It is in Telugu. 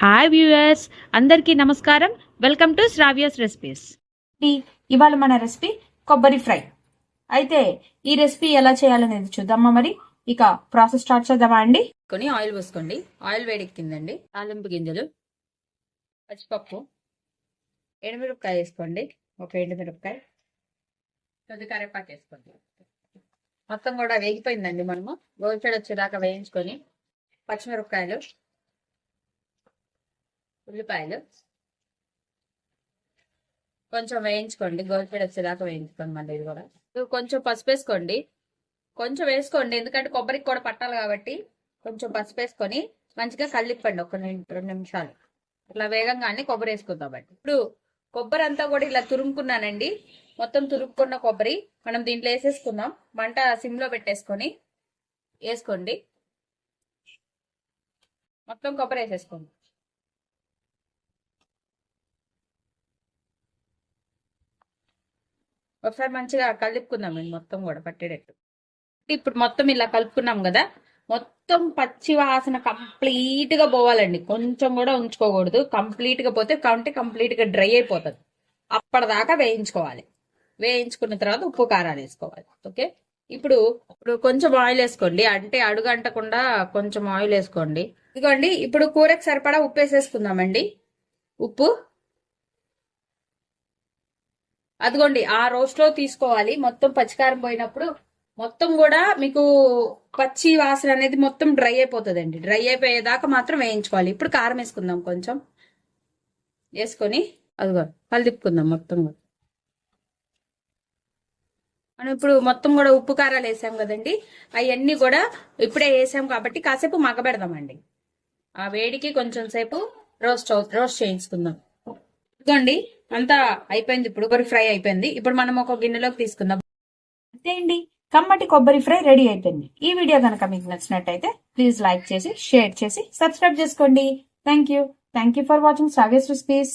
హాయ్ వ్యూయర్స్, అందరికీ నమస్కారం. Welcome to Sravya's recipes. ఇవాళ మన రెసిపీ కొబ్బరి ఫ్రై. అయితే ఈ రెసిపీ ఎలా చేయాలనేది చూద్దామా. మరి ఇక ప్రాసెస్ స్టార్ట్ చేద్దామా అండి. ఆయిల్ పోసుకోండి. ఆయిల్ వేడెక్కిందండి. తాలింపు గింజలు, పచ్చిపప్పు, ఎండుమిరపకాయ వేసుకోండి. ఒక ఎండుమిరపకాయ, కొద్ది కరివేపాకు వేసుకోండి. మొత్తం కూడా వేగిపోయిందండి. మనము గోల్చెడ్ వచ్చేదాకా వేయించుకొని పచ్చిమిరపకాయలు, ఉల్లిపాయలు కొంచెం వేయించుకోండి. గోల్చెడ్ వచ్చేదాకా వేయించుకోండి. మళ్ళీ ఇది కూడా కొంచెం పసుపు వేసుకోండి. కొంచెం వేసుకోండి, ఎందుకంటే కొబ్బరికి కూడా పట్టాలి కాబట్టి కొంచెం పసుపు వేసుకొని మంచిగా కలిపండి. ఒక 2 నిమిషాలు ఇట్లా వేగంగానే కొబ్బరి వేసుకుందామండి. ఇప్పుడు కొబ్బరి అంతా కూడా ఇలా తురుముకున్నానండి. మొత్తం తురుముకున్న కొబ్బరి మనం దీంట్లో వేసేసుకుందాం. మంట సిమ్లో పెట్టేసుకొని వేసుకోండి. మొత్తం కొబ్బరి వేసేసుకోండి. ఒకసారి మంచిగా కలుపుకుందామండి, మొత్తం కూడా పట్టేటట్టు. ఇప్పుడు మొత్తం ఇలా కలుపుకున్నాం కదా, మొత్తం పచ్చి వాసన కంప్లీట్ గా పోవాలండి. కొంచెం కూడా ఉంచుకోకూడదు. కంప్లీట్ గా పోతే కంప్లీట్ గా డ్రై అయిపోతుంది. అప్పటిదాకా వేయించుకోవాలి. వేయించుకున్న తర్వాత ఉప్పు కారాలు వేసుకోవాలి. ఓకే, ఇప్పుడు కొంచెం ఆయిల్ వేసుకోండి. అంటే అడుగు అంటకుండా కొంచెం ఆయిల్ వేసుకోండి. ఇదిగోండి, ఇప్పుడు కూరకు సరిపడా ఉప్పు వేసేసుకుందామండి. ఉప్పు అదిగోండి, ఆ రోస్ట్ లో తీసుకోవాలి. మొత్తం పచ్చికారం పోయినప్పుడు మొత్తం కూడా మీకు పచ్చి వాసన అనేది మొత్తం డ్రై అయిపోతుందండి. డ్రై అయిపోయేదాకా మాత్రం వేయించుకోవాలి. ఇప్పుడు కారం వేసుకుందాం. కొంచెం వేసుకొని అదిగో కలిపుకుందాం మొత్తం కూడా. మనం ఇప్పుడు మొత్తం కూడా ఉప్పు కారాలు వేసాం కదండి, అవన్నీ కూడా ఇప్పుడే వేసాం కాబట్టి కాసేపు మగ్గబెడదామండి. ఆ వేడికి కొంచెం సేపు రోస్ట్ చేయించుకుందాం. ఇదిగోండి, అంతా అయిపోయింది. ఇప్పుడు కొబ్బరి ఫ్రై అయిపోయింది. ఇప్పుడు మనం ఒక గిన్నెలోకి తీసుకుందాం. అంతే అండి, కమ్మటి కొబ్బరి ఫ్రై రెడీ అయిపోయింది. ఈ వీడియో కనుక మీకు నచ్చినట్టయితే ప్లీజ్ లైక్ చేసి, షేర్ చేసి, సబ్స్క్రైబ్ చేసుకోండి. Thank you for watching Sravya's recipes.